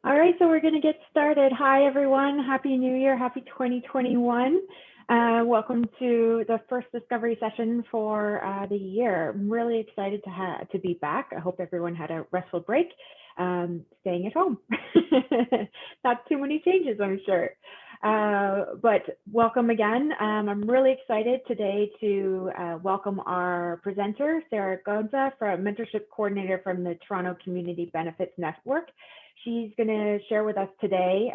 All right, so we're going to get started. Hi, everyone. Happy New Year. Happy 2021. Welcome to the first discovery session for the year. I'm really excited to be back. I hope everyone had a restful break, staying at home. Not too many changes, I'm sure. But welcome again. I'm really excited today to welcome our presenter, Sarah Gonza, Mentorship Coordinator from the Toronto Community Benefits Network. She's going to share with us today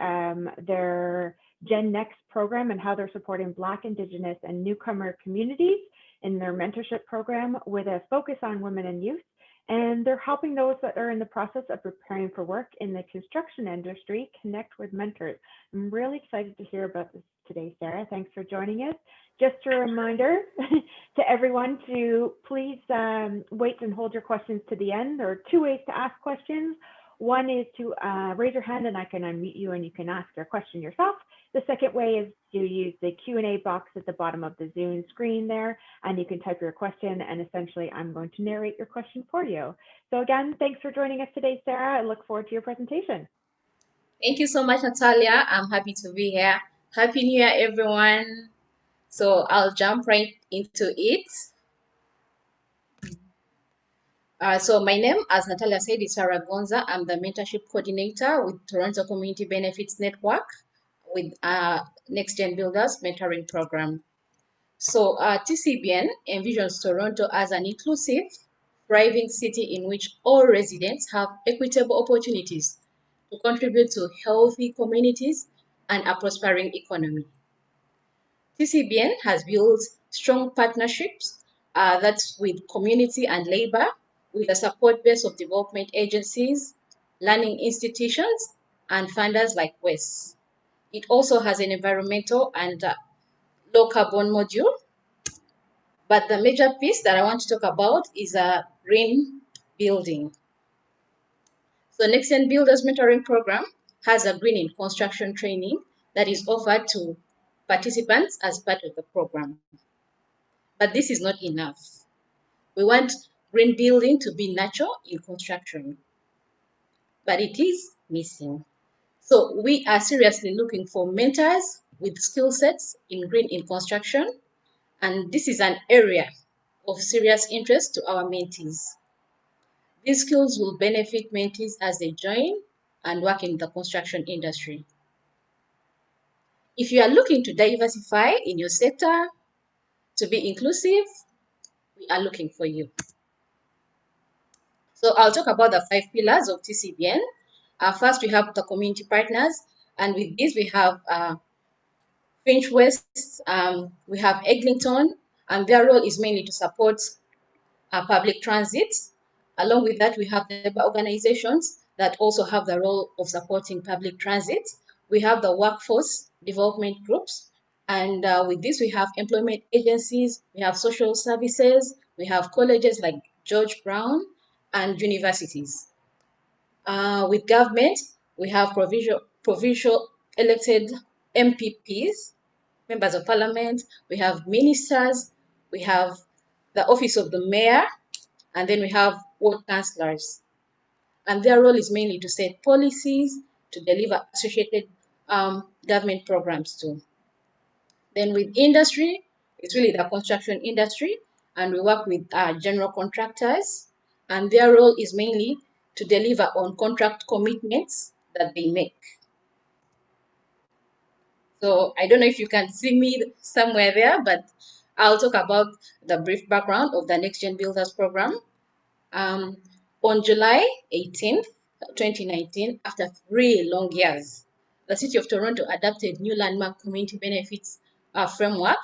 their Gen Next program and how they're supporting Black, Indigenous, and newcomer communities in their mentorship program with a focus on women and youth. And they're helping those that are in the process of preparing for work in the construction industry connect with mentors. I'm really excited to hear about this today, Sarah. Thanks for joining us. Just a reminder to everyone to please wait and hold your questions to the end. There are two ways to ask questions. One is to raise your hand and I can unmute you and you can ask your question yourself. The second way is to use the Q&A box at the bottom of the Zoom screen there, and you can type your question, and essentially I'm going to narrate your question for you. So again, thanks for joining us today, Sarah. I look forward to your presentation. Thank you so much, Natalia. I'm happy to be here. Happy New Year, everyone. So I'll jump right into it. So my name, as Natalia said, is Sarah Gonza. I'm the mentorship coordinator with Toronto Community Benefits Network with Nexgen Builders Mentoring Program. So TCBN envisions Toronto as an inclusive, thriving city in which all residents have equitable opportunities to contribute to healthy communities and a prospering economy. TCBN has built strong partnerships that's with community and labor, with a support base of development agencies, learning institutions, and funders like WES. It also has an environmental and low carbon module. But the major piece that I want to talk about is green building. So Nexgen Builders Mentoring Program has a green in construction training that is offered to participants as part of the program. But this is not enough. We want green building to be natural in construction, but it is missing. So we are seriously looking for mentors with skill sets in green in construction, and this is an area of serious interest to our mentees. These skills will benefit mentees as they join and work in the construction industry. If you are looking to diversify in your sector, to be inclusive, we are looking for you. So I'll talk about the 5 pillars of TCBN. First, we have the community partners, and with this we have Finch West, we have Eglinton, and their role is mainly to support public transit. Along with that, we have labor organizations that also have the role of supporting public transit. We have the workforce development groups, and with this we have employment agencies, we have social services, we have colleges like George Brown, and universities. With government, we have provincial elected MPPs, members of parliament, we have ministers, we have the office of the mayor, and then we have ward councillors. And their role is mainly to set policies, to deliver associated government programs too. Then with industry, it's really the construction industry, and we work with general contractors, and their role is mainly to deliver on contract commitments that they make. So I don't know if you can see me somewhere there, but I'll talk about the brief background of the Nexgen Builders program. On July 18th, 2019, after 3 long years, the City of Toronto adopted new landmark community benefits framework,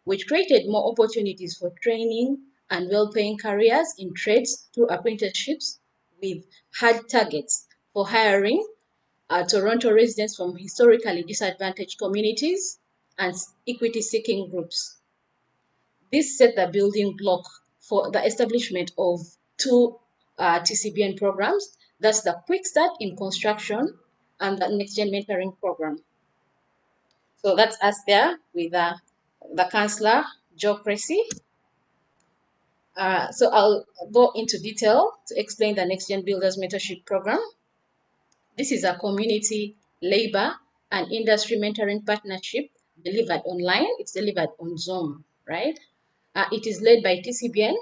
which created more opportunities for training and well-paying careers in trades through apprenticeships with hard targets for hiring Toronto residents from historically disadvantaged communities and equity-seeking groups. This set the building block for the establishment of 2 TCBN programs. That's the Quick Start in Construction and the Nexgen Mentoring Program. So that's us there with the Councillor, Joe Cressy. So I'll go into detail to explain the Nexgen Builders Mentorship Program. This is a community, labor, and industry mentoring partnership delivered online. It's delivered on Zoom, right? It is led by Tcbl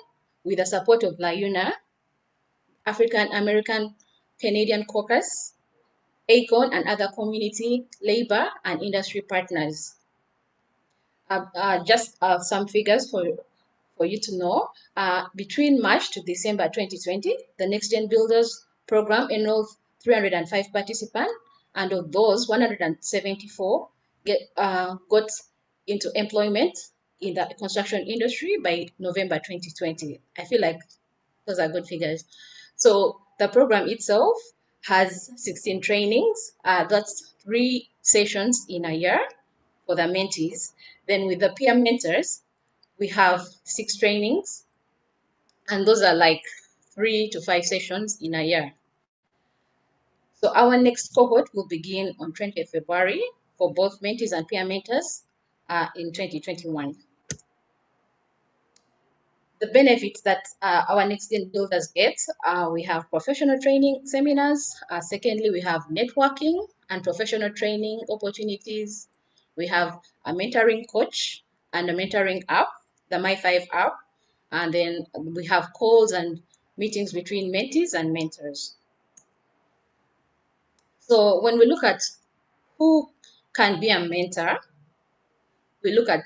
with the support of LAUNA, African American Canadian Caucus, ACON, and other community, labor, and industry partners. Just some figures for you to know. Between March to December 2020, the Nexgen Builders program enrolled 305 participants, and of those, 174 got into employment in the construction industry by November 2020. I feel like those are good figures. So the program itself has 16 trainings. That's 3 sessions in a year for the mentees. Then with the peer mentors, we have 6 trainings, and those are like 3 to 5 sessions in a year. So our next cohort will begin on 20th February for both mentees and peer mentors in 2021. The benefits that our Nexgen builders get, we have professional training seminars. Secondly, we have networking and professional training opportunities. We have a mentoring coach and a mentoring app, the My5 app. And then we have calls and meetings between mentees and mentors. So when we look at who can be a mentor, we look at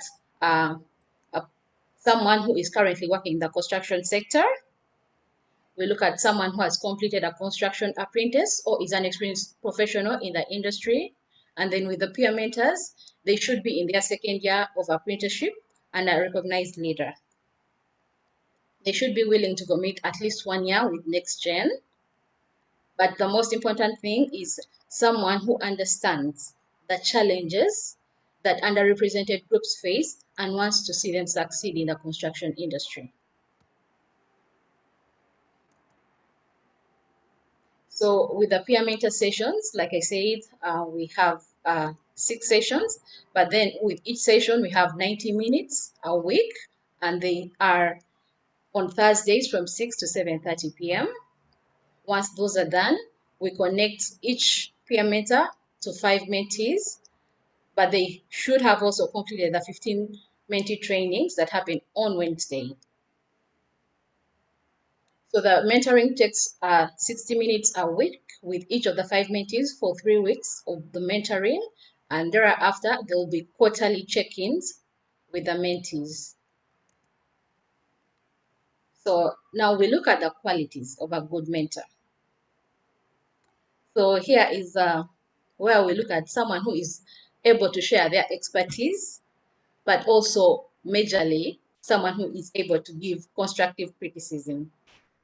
someone who is currently working in the construction sector. We look at someone who has completed a construction apprentice or is an experienced professional in the industry. And then with the peer mentors, they should be in their second year of apprenticeship and a recognized leader. They should be willing to commit at least 1 year with Nexgen. But the most important thing is someone who understands the challenges that underrepresented groups face and wants to see them succeed in the construction industry. So with the peer mentor sessions, like I said, we have 6 sessions, but then with each session, we have 90 minutes a week, and they are on Thursdays from 6 to 7:30 p.m. Once those are done, we connect each peer mentor to 5 mentees, but they should have also completed the 15 mentee trainings that happen on Wednesday. So the mentoring takes 60 minutes a week with each of the 5 mentees for 3 weeks of the mentoring, and thereafter there will be quarterly check-ins with the mentees. So now we look at the qualities of a good mentor. So here is where we look at someone who is able to share their expertise, but also majorly someone who is able to give constructive criticism.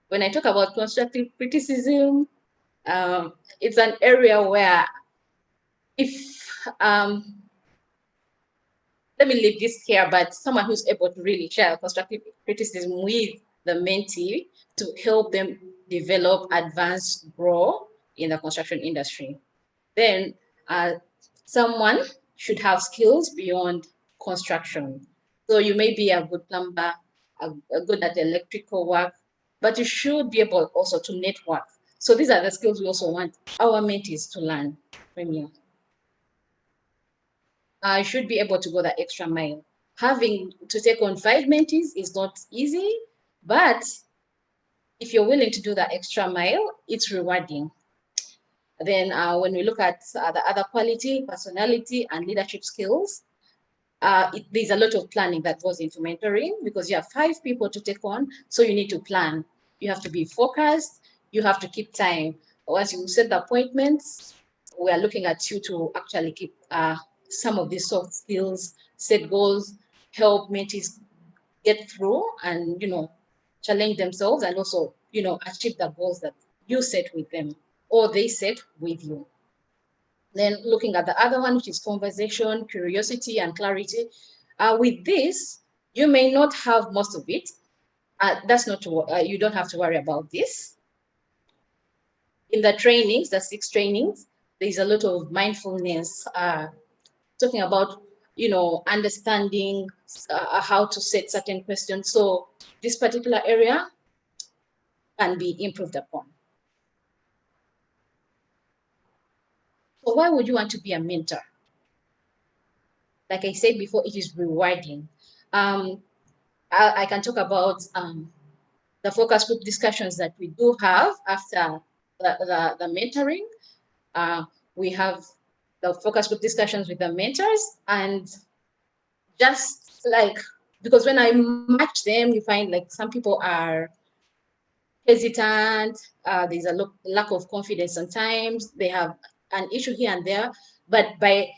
When I talk about constructive criticism, it's an area where if, let me leave this here, but someone who's able to really share constructive criticism with the mentee to help them develop, advance, grow in the construction industry. Then someone should have skills beyond construction. So you may be a good plumber, good at electrical work, but you should be able also to network. So these are the skills we also want our mentees to learn from you. I should be able to go the extra mile. Having to take on 5 mentees is not easy, but if you're willing to do the extra mile, it's rewarding. Then when we look at the other quality, personality, and leadership skills, there's a lot of planning that goes into mentoring because you have 5 people to take on, so you need to plan. You have to be focused. You have to keep time. Once you set the appointments, we are looking at you to actually keep some of these soft skills, set goals, help mentees get through and, challenge themselves and also, achieve the goals that you set with them or they set with you. Then looking at the other one, which is conversation, curiosity, and clarity. With this, you may not have most of it. That's not, you don't have to worry about this. In the trainings, the 6 trainings, there's a lot of mindfulness, talking about, understanding how to set certain questions. So this particular area can be improved upon. So why would you want to be a mentor? Like I said before, it is rewarding. I can talk about the focus group discussions that we do have after the mentoring. We have the focus group discussions with the mentors, and just like, because when I match them, you find like some people are hesitant, there's a lack of confidence sometimes, they have an issue here and there, but by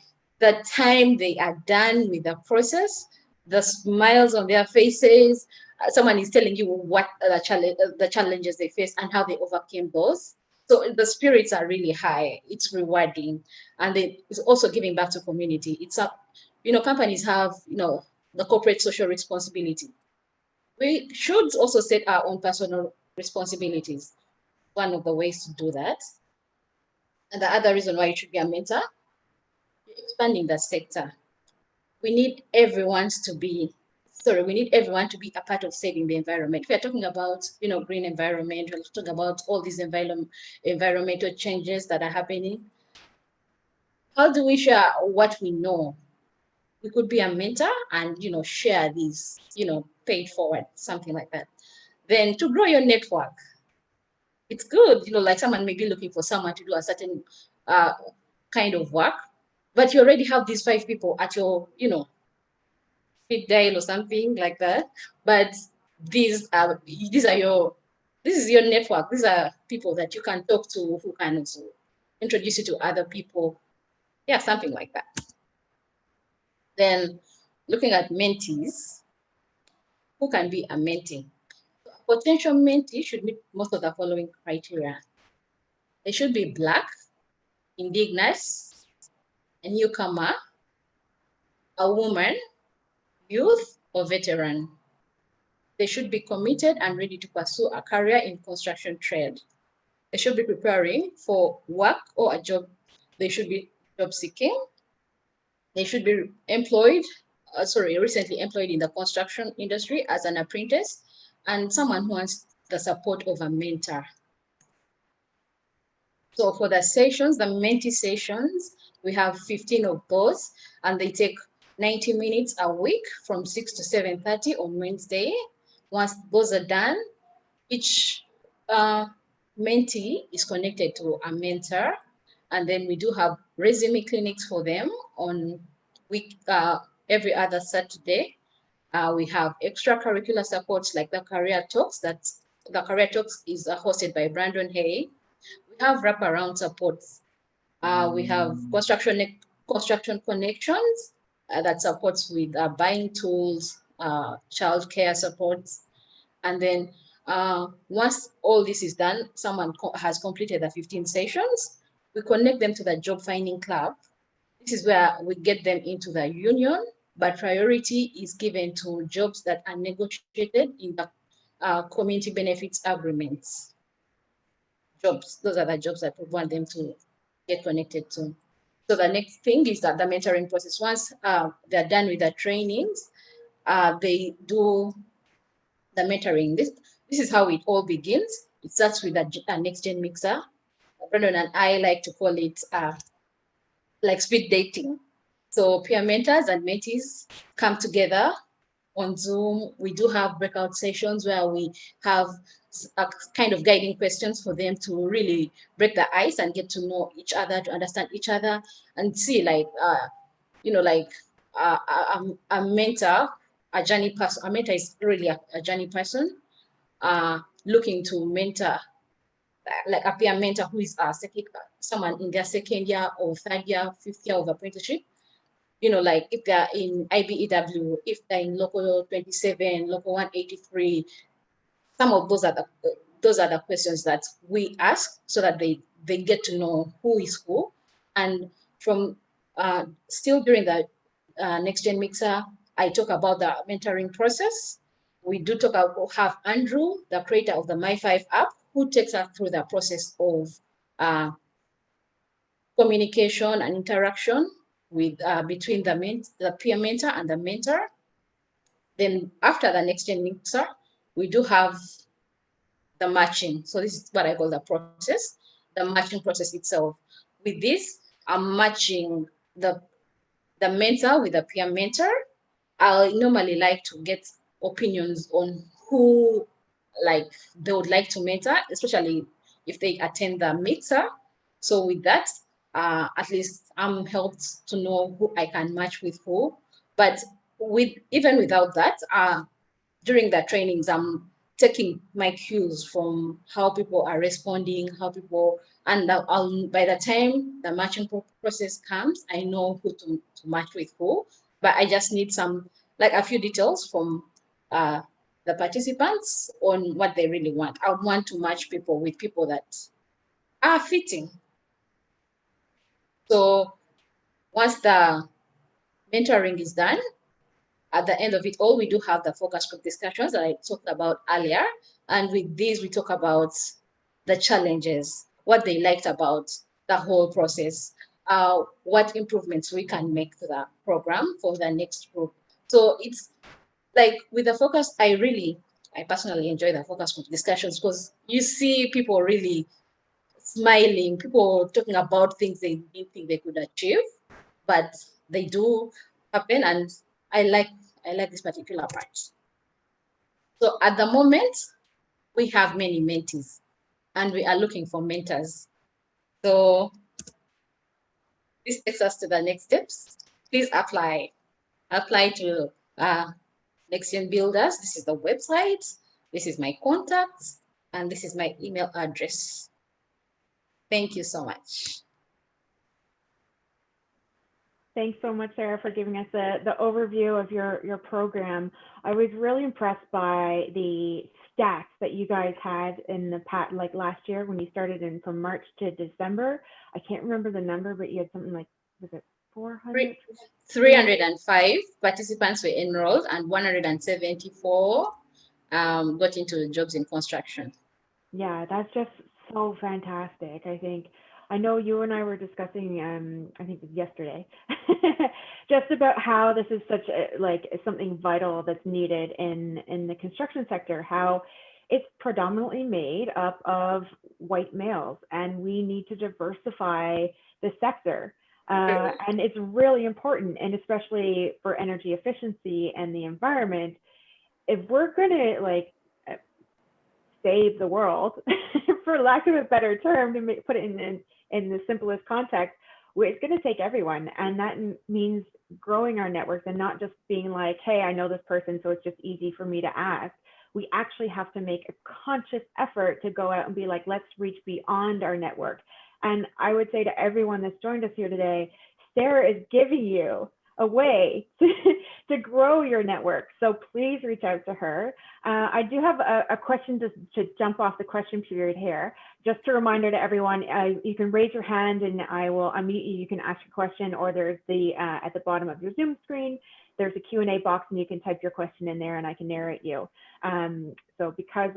the time they are done with the process, the smiles on their faces, someone is telling you what the challenges they face and how they overcame those. So the spirits are really high. It's rewarding, and it's also giving back to community. It's a, companies have, the corporate social responsibility. We should also set our own personal responsibilities. One of the ways to do that. And the other reason why you should be a mentor, expanding the sector. We need everyone to be a part of saving the environment. We are talking about, green environment. We're talking about all these environmental changes that are happening. How do we share what we know? We could be a mentor and, share these, pay it forward, something like that. Then to grow your network, it's good, like someone may be looking for someone to do a certain kind of work, but you already have these 5 people at your, speed dial or something like that. But this is your network. These are people that you can talk to, who can also introduce you to other people. Yeah, something like that. Then looking at mentees, who can be a mentee? A potential mentee should meet most of the following criteria. They should be Black, Indigenous, a newcomer, a woman, youth, or veteran. They should be committed and ready to pursue a career in construction trade. They should be preparing for work or a job. They should be job seeking. They should be recently employed in the construction industry as an apprentice, and someone who wants the support of a mentor. So for the sessions, the mentee sessions, we have 15 of those, and they take 90 minutes a week from 6 to 7:30 on Wednesday. Once those are done, each mentee is connected to a mentor, and then we do have resume clinics for them on every other Saturday. We have extracurricular supports like the career talks. The career talks is hosted by Brandon Hay. We have wraparound supports. We have construction connections that supports with buying tools, childcare supports, and then once all this is done, someone has completed the 15 sessions, we connect them to the job finding club. This is where we get them into the union, but priority is given to jobs that are negotiated in the community benefits agreements. Those are the jobs that we want them to get connected to. So the next thing is that the mentoring process. Once they're done with the trainings, they do the mentoring. This is how it all begins. It starts with a Nexgen mixer. Brandon and I like to call it like speed dating. So peer mentors and mentees come together on Zoom. We do have breakout sessions where we have a kind of guiding questions for them to really break the ice and get to know each other, to understand each other, and see like a mentor, a journey person. A mentor is really a journey person looking to mentor, like a peer mentor who is someone in their second year or third year, fifth year of apprenticeship. Like if they're in IBEW, if they're in local 27, local 183, some of those are the questions that we ask so that they get to know who is who. And from still during the Nexgen Mixer, I talk about the mentoring process. We do have Andrew, the creator of the My5 app, who takes us through the process of communication and interaction with between the peer mentor and the mentor. Then after the Nexgen Mixer, we do have the matching. So this is what I call the process, the matching process itself. With this, I'm matching the mentor with a peer mentor, I normally like to get opinions on who like they would like to mentor, especially if they attend the mixer. So with that, at least I'm helped to know who I can match with who. But even without that, during the trainings, I'm taking my cues from how people are responding, and by the time the matching process comes, I know who to match with who. But I just need like a few details from uh, the participants on what they really want. I want to match people with people that are fitting. So once the mentoring is done, at the end of it all, we do have the focus group discussions that I talked about earlier. And with these, we talk about the challenges, what they liked about the whole process, what improvements we can make to the program for the next group. So it's like with the focus, I personally enjoy the focus group discussions because you see people really smiling, people talking about things they didn't think they could achieve, but they do happen, and I like this particular part. So at the moment, we have many mentees, and we are looking for mentors. So this takes us to the next steps. Please apply. Apply to Nexgen Builders. This is the website. This is my contact, and this is my email address. Thank you so much. Thanks so much, Sarah, for giving us the overview of your program. I was really impressed by the stats that you guys had in the like last year when you started in from March to December. I can't remember the number, but you had something like, was it 400? 305 participants were enrolled, and 174 got into jobs in construction. Yeah, that's just so fantastic. I know you and I were discussing, I think it was yesterday, just about how this is such like something vital that's needed in the construction sector, how it's predominantly made up of white males, and we need to diversify the sector. And it's really important, and especially for energy efficiency and the environment, if we're going to like save the world, for lack of a better term, to put it in the simplest context, it's going to take everyone. And that means growing our networks and not just being like, hey, I know this person, so it's just easy for me to ask. We actually have to make a conscious effort to go out and be like, let's reach beyond our network. And I would say to everyone that's joined us here today, Sarah is giving you a way to grow your network. So please reach out to her. I do have a question to jump off the question period here. Just a reminder to everyone, you can raise your hand and I will unmute you. You can ask your question, or there's at the bottom of your Zoom screen, there's a Q&A box and you can type your question in there and I can narrate you. So because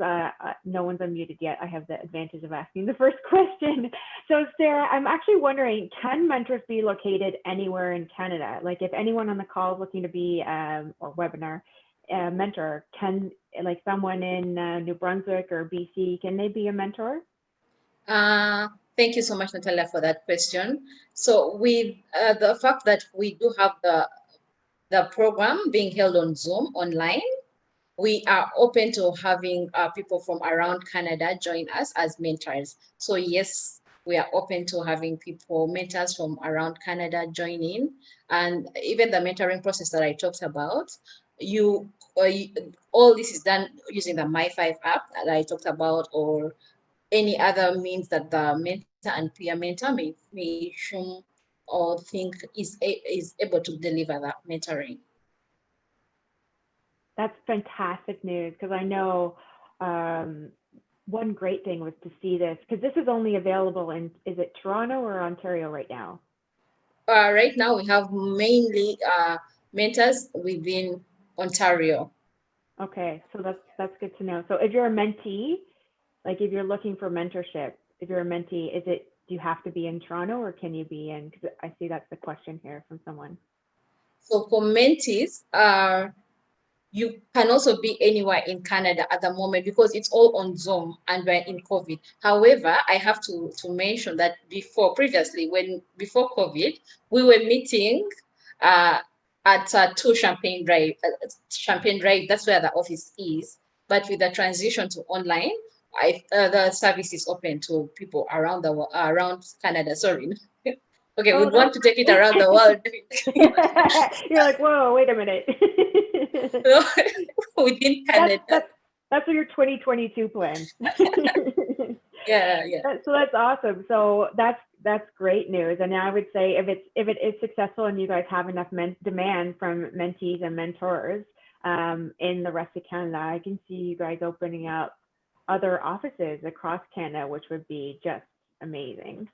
no one's unmuted yet, I have the advantage of asking the first question. So Sarah, I'm actually wondering, can mentors be located anywhere in Canada? Like if anyone on the call is looking to be, or webinar, mentor, can like someone in New Brunswick or BC, can they be a mentor? Thank you so much, Natalia, for that question. So with the fact that we do have the program being held on Zoom online, we are open to having people from around Canada join us as mentors. So yes, we are open to having mentors from around Canada join in. And even the mentoring process that I talked about, all this is done using the My5 app that I talked about, or any other means that the mentor and peer mentor may assume or think is able to deliver that mentoring. That's fantastic news, because I know one great thing was to see this, because this is only available in, is it Toronto or Ontario right now? Right now we have mainly mentors within Ontario. Okay, so that's good to know. So if you're a mentee, like if you're looking for mentorship, if you're a mentee, do you have to be in Toronto or can you be in, because I see that's the question here from someone. So for mentees, you can also be anywhere in Canada at the moment because it's all on Zoom and we're in COVID. However, I have to mention that previously, before COVID, we were meeting at two Champagne Drive. That's where the office is. But with the transition to online, the service is open to people around around Canada. Sorry. Okay, Oh, we'd want to take it around the world. You're like, whoa, wait a minute. Within Canada. That's your 2022 plan. Yeah. So that's awesome. So that's great news. And I would say if it is successful and you guys have enough demand from mentees and mentors in the rest of Canada, I can see you guys opening up other offices across Canada, which would be just amazing.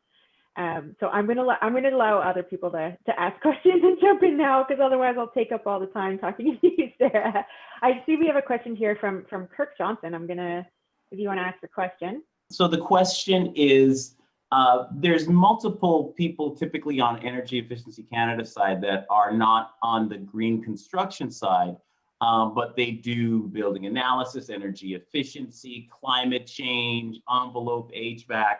So I'm gonna allow other people to ask questions and jump in now, because otherwise I'll take up all the time talking to you, Sarah. I see we have a question here from Kirk Johnson. If you want to ask the question. So the question is, there's multiple people typically on Energy Efficiency Canada side that are not on the green construction side, but they do building analysis, energy efficiency, climate change, envelope HVAC,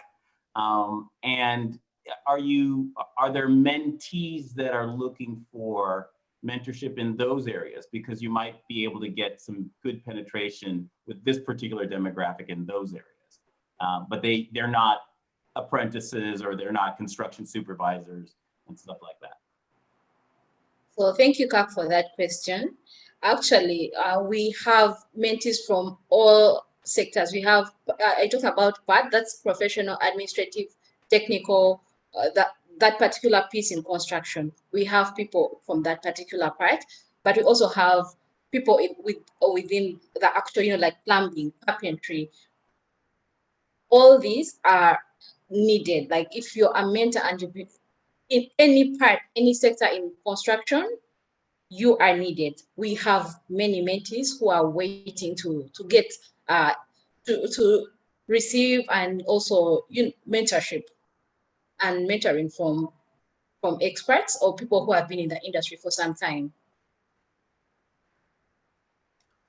and are there mentees that are looking for mentorship in those areas? Because you might be able to get some good penetration with this particular demographic in those areas. But they're not apprentices, or they're not construction supervisors and stuff like that. So thank you, Kak, for that question. Actually, we have mentees from all sectors. We have, I talk about PAT, that's professional, administrative, technical, that particular piece in construction. We have people from that particular part, but we also have people within the actual, like plumbing, carpentry. All these are needed. Like if you're a mentor and you've been in any part, any sector in construction, you are needed. We have many mentees who are waiting to get to receive and also mentorship and mentoring from experts or people who have been in the industry for some time.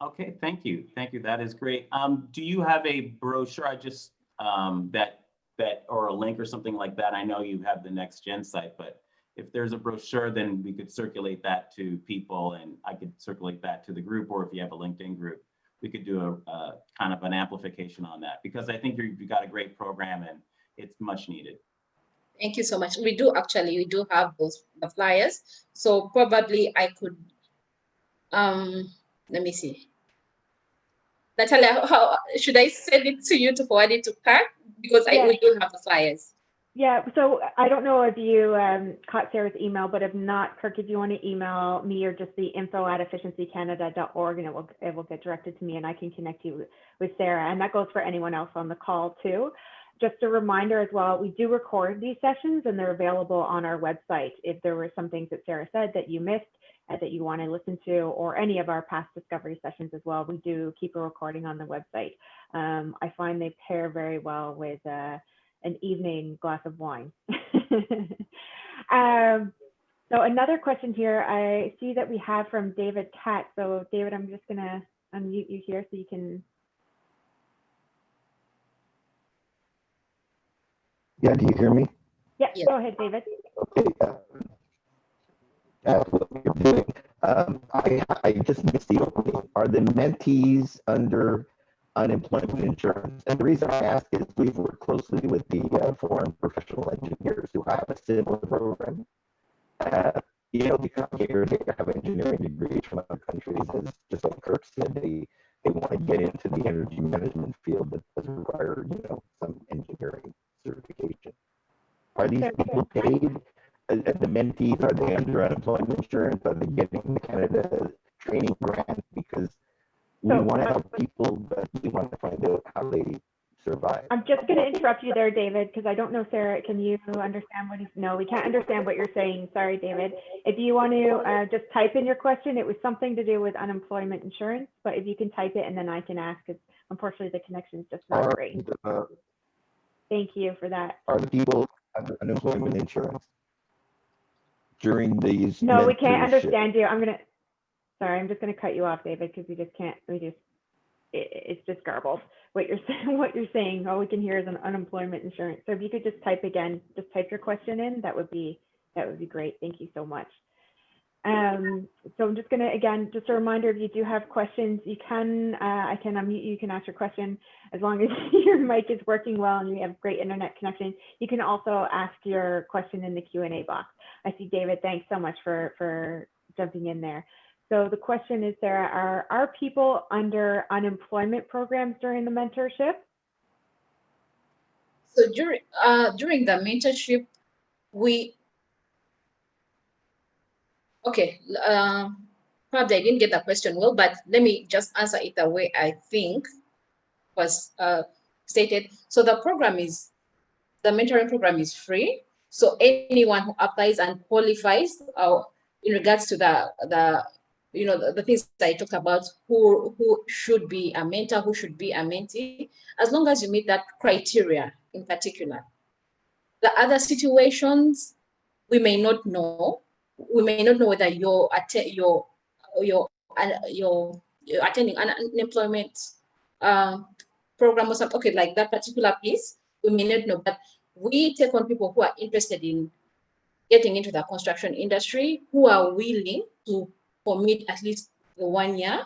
Okay, thank you. That is great. Do you have a brochure? I just that or a link or something like that. I know you have the Nexgen site, but if there's a brochure, then we could circulate that to people, and I could circulate that to the group, or if you have a LinkedIn group, we could do a kind of an amplification on that, because I think you've got a great program and it's much needed. Thank you so much. We do have the flyers. So probably I could, let me see. Natalia, how should I send it to you to forward it to Kirk? Because we do have the flyers. Yeah, so I don't know if you caught Sarah's email, but if not, Kirk, if you want to email me or just the info@efficiencycanada.org, and it will get directed to me, and I can connect you with Sarah. And that goes for anyone else on the call too. Just a reminder as well, we do record these sessions and they're available on our website. If there were some things that Sarah said that you missed, that you want to listen to, or any of our past discovery sessions as well, we do keep a recording on the website. I find they pair very well with an evening glass of wine. So another question here, I see that we have from David Katz. So David, I'm just gonna unmute you here so you can. Yeah, do you hear me? Yeah, go ahead, David. Okay. What you're doing. I just missed the opening. Are the mentees under unemployment insurance? And the reason I ask is we've worked closely with the foreign professional engineers who have a similar program. They come here, they have engineering degrees from other countries, as just like Kirk said, they want to get into the energy management field that does require, some engineering certification. Are these people paid? The mentees, are they under unemployment insurance? Are they getting the Canada training grant? Because we want to help people, but we want to find out how they survive. I'm just going to interrupt you there, David, because I don't know, Sarah, can you understand what no, we can't understand what you're saying. Sorry, David. If you want to just type in your question, it was something to do with unemployment insurance, but if you can type it and then I can ask, because unfortunately the connection is just not great. Thank you for that. Are the people under unemployment insurance during these? No, we can't understand you. I'm going to Sorry, I'm just going to cut you off, David, because it's just garbled what you're saying. What you're saying, all we can hear is an unemployment insurance. So if you could just type again, just type your question in, that would be great. Thank you so much. So I'm just going to, again, just a reminder, if you do have questions, you can, I can unmute you, can ask your question as long as your mic is working well and you have great internet connection. You can also ask your question in the Q&A box. I see David, thanks so much for jumping in there. So the question is, Sarah, are people under unemployment programs during the mentorship? So during the mentorship, probably I didn't get the question well, but let me just answer it the way I think was stated. So the mentoring program is free. So anyone who applies and qualifies in regards to the things that I talked about, who should be a mentor, who should be a mentee, as long as you meet that criteria in particular. The other situations, we may not know. We may not know whether you're attending an unemployment program or something. Okay, like that particular piece, we may not know. But we take on people who are interested in getting into the construction industry, who are willing to commit at least 1 year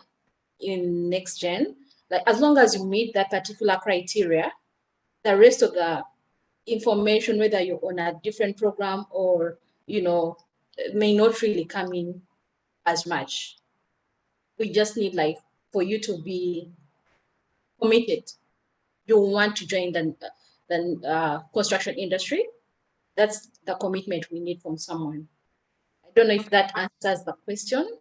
in Nexgen. Like, as long as you meet that particular criteria, the rest of the information, whether you're on a different program or may not really come in as much. We just need, like, for you to be committed. You want to join the construction industry. That's the commitment we need from someone. I don't know if that answers the question.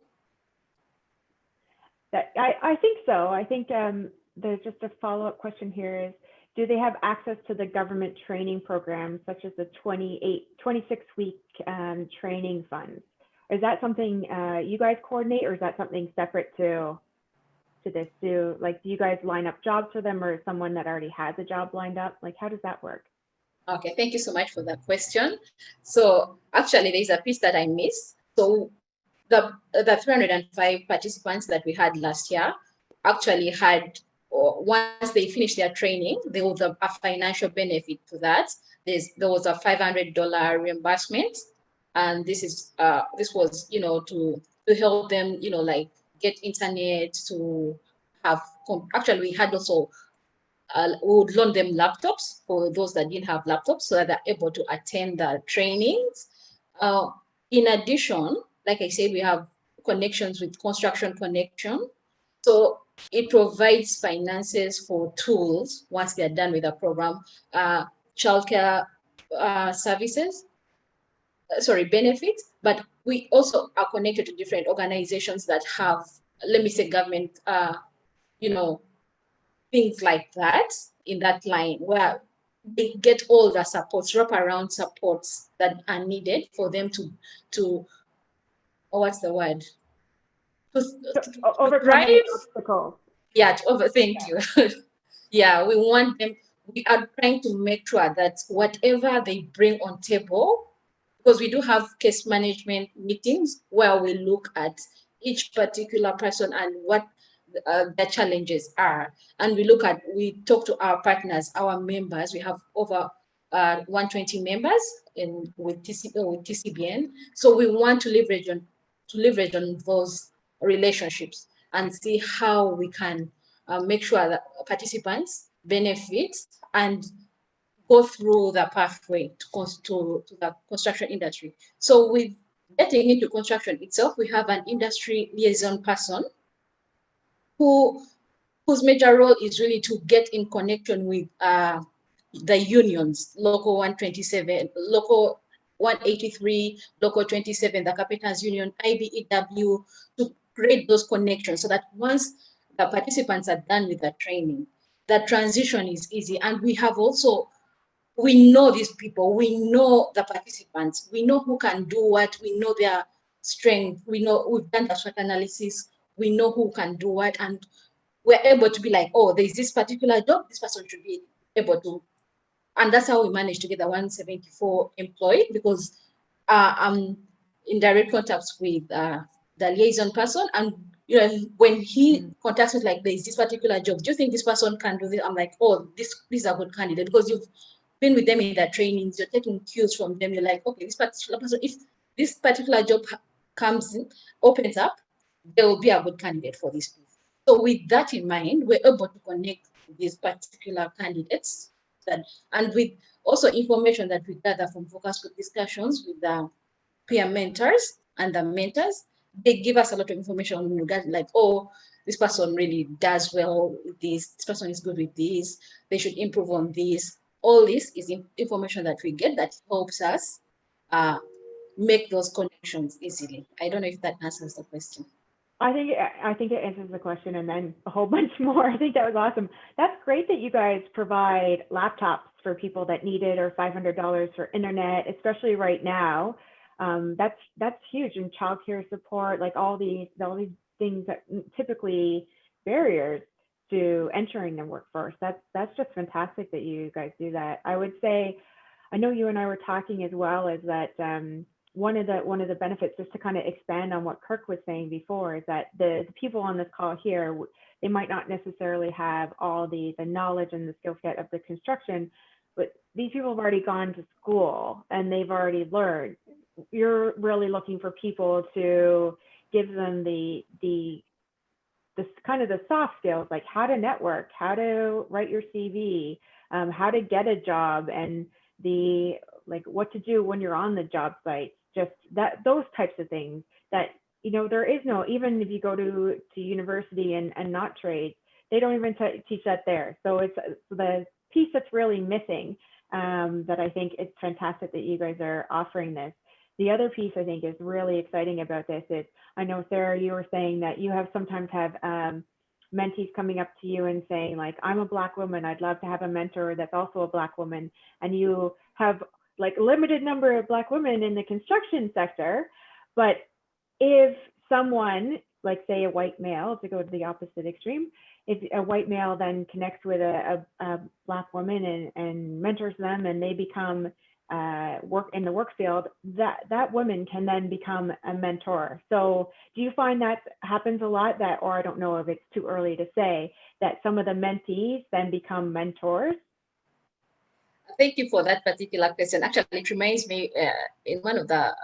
I think so. I think there's just a follow-up question here is, do they have access to the government training programs, such as the 26-week training funds? Is that something you guys coordinate, or is that something separate to this? Do you guys line up jobs for them, or someone that already has a job lined up? Like, how does that work? Okay, thank you so much for that question. So actually, there's a piece that I missed. So the 305 participants that we had last year actually had, once they finished their training, there was a financial benefit to that. There was a $500 reimbursement, and this was to help them like get internet, to have actually we had also we would loan them laptops for those that didn't have laptops, so that they're able to attend the trainings. In addition, like I said, we have connections with Construction Connection. So it provides finances for tools once they're done with the program, childcare services, benefits, but we also are connected to different organizations that have, let me say, government, things like that in that line, where they get all the supports, wraparound supports that are needed for them to what's the word? To overcome any obstacles. Yeah, thank you. Yeah, we want them, we are trying to make sure that whatever they bring on table, because we do have case management meetings where we look at each particular person and what the challenges are. And we talk to our partners, our members. We have over 120 members with TCBN. So we want to leverage on those relationships and see how we can make sure that participants benefit and go through the pathway to the construction industry. So with getting into construction itself, we have an industry liaison person whose major role is really to get in connection with the unions, Local 127, Local 183, Local 27, the Carpenters Union, IBEW, to create those connections so that once the participants are done with the training, the transition is easy. And we know these people, we know the participants, we know who can do what, we know their strength, we've done the SWOT analysis, we know who can do what, and we're able to be like, oh, there's this particular job, this person should be able to. And that's how we managed to get the 174 employed, because I'm in direct contact with the the liaison person, and when he contacts me like, there's this particular job, do you think this person can do this? I'm like, oh, this is a good candidate, because you've been with them in their trainings, you're taking cues from them, you're like, okay, this particular person, if this particular job comes in, opens up, there will be a good candidate for this. So with that in mind, we're able to connect these particular candidates, and with also information that we gather from focus group discussions with the peer mentors and the mentors. They give us a lot of information in regard, like, oh, this person really does well with this person is good with this, they should improve on this. All this is information that we get that helps us make those connections easily. I don't know if that answers the question. I think it answers the question, and then a whole bunch more. I think that was awesome. That's great that you guys provide laptops for people that need it, or $500 for internet, especially right now. That's huge. And childcare support, like all these things that typically barriers to entering the workforce. That's just fantastic that you guys do that. I would say, I know you and I were talking as well, is that one of the benefits, just to kind of expand on what Kirk was saying before, is that the people on this call here, they might not necessarily have all the knowledge and the skill set of the construction, but these people have already gone to school and they've already learned. You're really looking for people to give them the kind of the soft skills, like how to network, how to write your CV, how to get a job, and like what to do when you're on the job site. Just those types of things that, there is no, even if you go to university and not trades, they don't even teach that there. So it's the piece that's really missing, that I think it's fantastic that you guys are offering this. The other piece I think is really exciting about this is, I know, Sarah, you were saying that you sometimes have mentees coming up to you and saying, like, I'm a Black woman, I'd love to have a mentor that's also a Black woman, and you have like a limited number of Black women in the construction sector. But if someone, like say a white male, to go to the opposite extreme, if a white male then connects with a Black woman and mentors them, and they become work in the work field, that woman can then become a mentor. So do you find that happens a lot, or I don't know if it's too early to say, that some of the mentees then become mentors? Thank you for that particular question. Actually, it reminds me, in one of the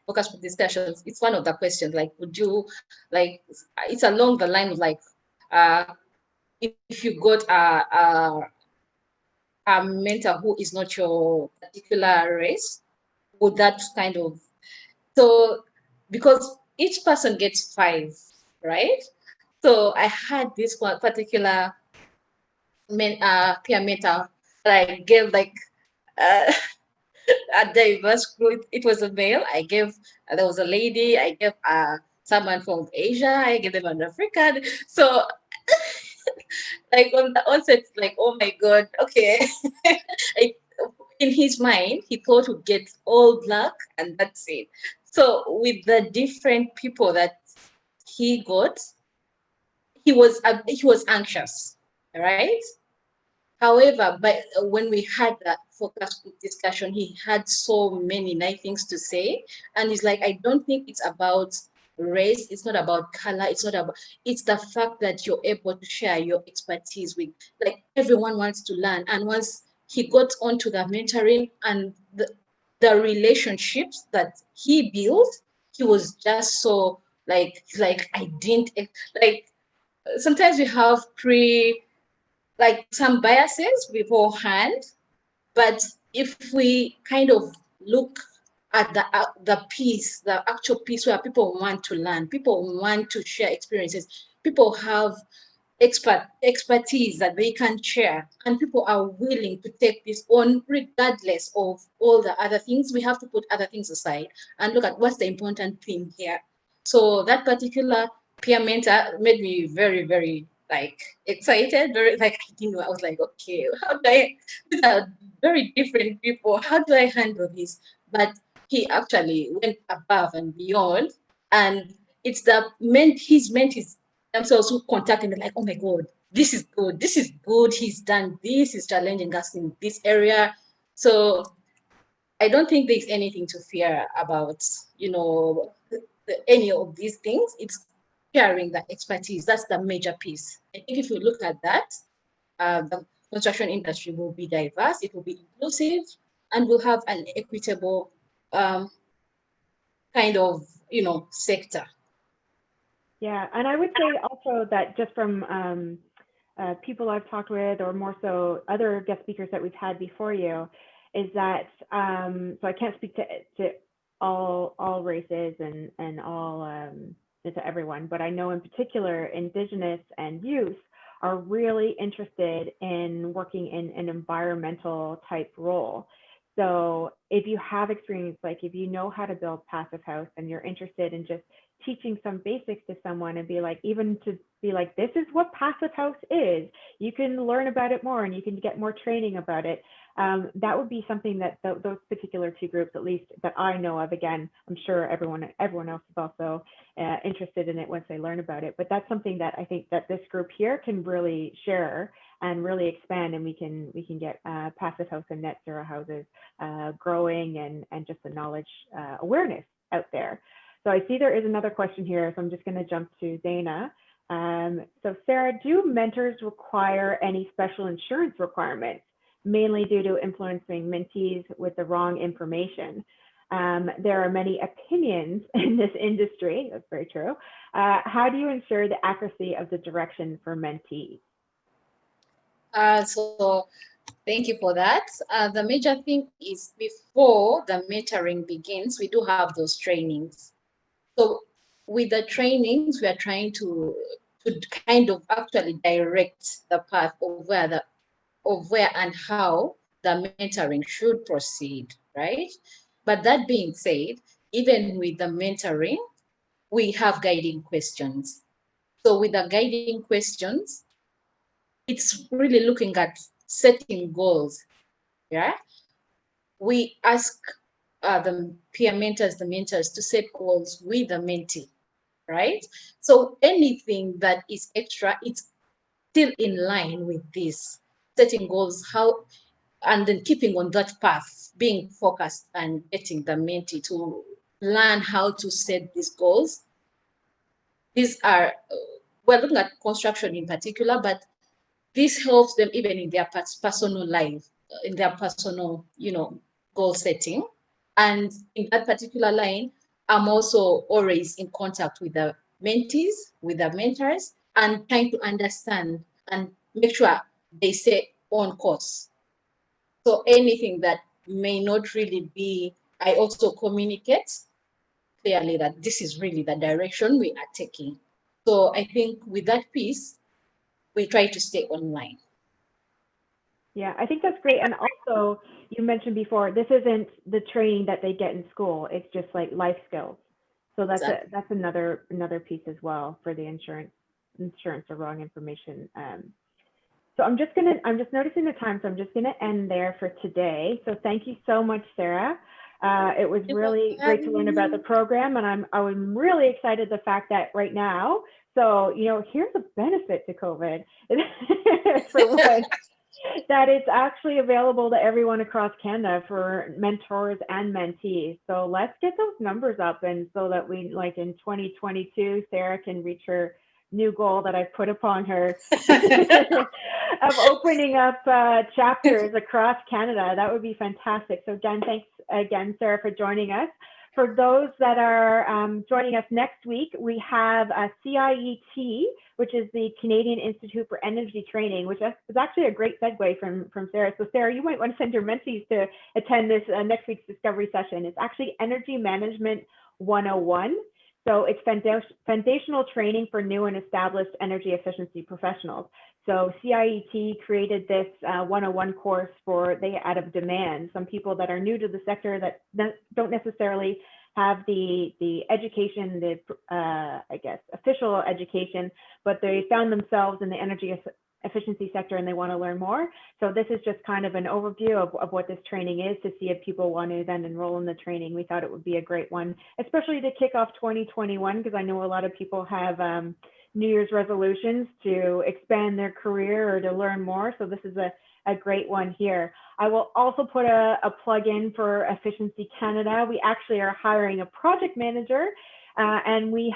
focus group discussions, it's one of the questions, like, would you, like, it's along the line of like, if you got a mentor who is not your particular race, would that kind of, so because each person gets 5, right? So I had this one particular peer mentor that I gave like a diverse group. It was a male. I gave, there was a lady, I gave someone from Asia, I gave them an African. So like on the onset, like, oh my God, okay. In his mind, he thought he'd get all Black and that's it. So with the different people that he got, he was anxious, right? However, but when we had that focus group discussion, he had so many nice things to say. And he's like, I don't think it's about race, it's not about color, it's the fact that you're able to share your expertise with, like, everyone wants to learn. And once he got onto the mentoring and the relationships that he built, he was just so like I didn't, like, sometimes we have like some biases beforehand, but if we kind of look at the piece, the actual piece where people want to learn, people want to share experiences, people have expertise that they can share, and people are willing to take this on regardless of all the other things. We have to put other things aside and look at what's the important thing here. So that particular peer mentor made me very, very like excited, very like, I didn't know. I was like, okay, how do these are very different people, how do I handle this? But he actually went above and beyond, and it's his mentees themselves who contacted me, like, oh my God, this is good, he's done this, he's challenging us in this area. So I don't think there's anything to fear about, any of these things. It's sharing that expertise. That's the major piece. I think if you look at that, the construction industry will be diverse, it will be inclusive, and will have an equitable kind of, sector. Yeah, and I would say also that just from people I've talked with, or more so other guest speakers that we've had before you, is that so I can't speak to all races and all to everyone, but I know in particular Indigenous and youth are really interested in working in an environmental type role. So if you have experience, like if you know how to build passive house and you're interested in just teaching some basics to someone and be like, even to be like, this is what passive house is, you can learn about it more and you can get more training about it. That would be something that those particular two groups, at least that I know of, again, I'm sure everyone else is also interested in it once they learn about it. But that's something that I think that this group here can really share and really expand, and we can get passive house and net zero houses growing and just the knowledge awareness out there. So I see there is another question here, so I'm just going to jump to Dana. So Sarah, do mentors require any special insurance requirements, mainly due to influencing mentees with the wrong information? There are many opinions in this industry. That's very true. How do you ensure the accuracy of the direction for mentees? So thank you for that. The major thing is before the mentoring begins, we do have those trainings. So with the trainings, we are trying to kind of actually direct the path of where and how the mentoring should proceed, right? But that being said, even with the mentoring, we have guiding questions. So with the guiding questions, it's really looking at setting goals, yeah? We ask the peer mentors, the mentors, to set goals with the mentee, right? So anything that is extra, it's still in line with this, setting goals, and then keeping on that path, being focused and getting the mentee to learn how to set these goals. These are, we're looking at construction in particular, but this helps them even in their personal life, in their personal, goal setting. And in that particular line, I'm also always in contact with the mentees, with the mentors, and trying to understand and make sure they stay on course. So anything that may not really be, I also communicate clearly that this is really the direction we are taking. So I think with that piece, we try to stay online. Yeah, I think that's great. And also, you mentioned before, this isn't the training that they get in school. It's just like life skills. So that's Exactly. that's another piece as well for the insurance or wrong information. So I'm just noticing the time, so I'm just gonna end there for today. So thank you so much, Sarah. It was really great to learn about the program, and I'm really excited the fact that right now, so here's a benefit to COVID for once, that it's actually available to everyone across Canada for mentors and mentees. So let's get those numbers up, and so that we, like in 2022, Sarah can reach her new goal that I put upon her of opening up chapters across Canada. That would be fantastic. So again, thanks again, Sarah, for joining us. For those that are joining us next week, we have a CIET, which is the Canadian Institute for Energy Training, which is actually a great segue from Sarah. So Sarah, you might want to send your mentees to attend this next week's discovery session. It's actually Energy Management 101. So it's foundational training for new and established energy efficiency professionals. So CIET created this 101 course out of demand. Some people that are new to the sector that don't necessarily have the education, I guess, official education, but they found themselves in the energy efficiency sector and they want to learn more. So this is just kind of an overview of what this training is, to see if people want to then enroll in the training. We thought it would be a great one, especially to kick off 2021, because I know a lot of people have New Year's resolutions to expand their career or to learn more. So this is a great one here. I will also put a plug in for Efficiency Canada. We actually are hiring a project manager, and we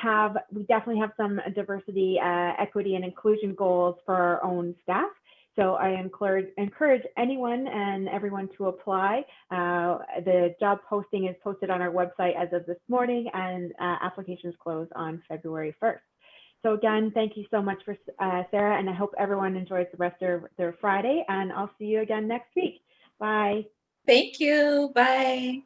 definitely have some diversity, equity, and inclusion goals for our own staff. So I encourage anyone and everyone to apply. The job posting is posted on our website as of this morning, and applications close on February 1st. So again, thank you so much for Sarah, and I hope everyone enjoys the rest of their Friday, and I'll see you again next week. Bye. Thank you. Bye.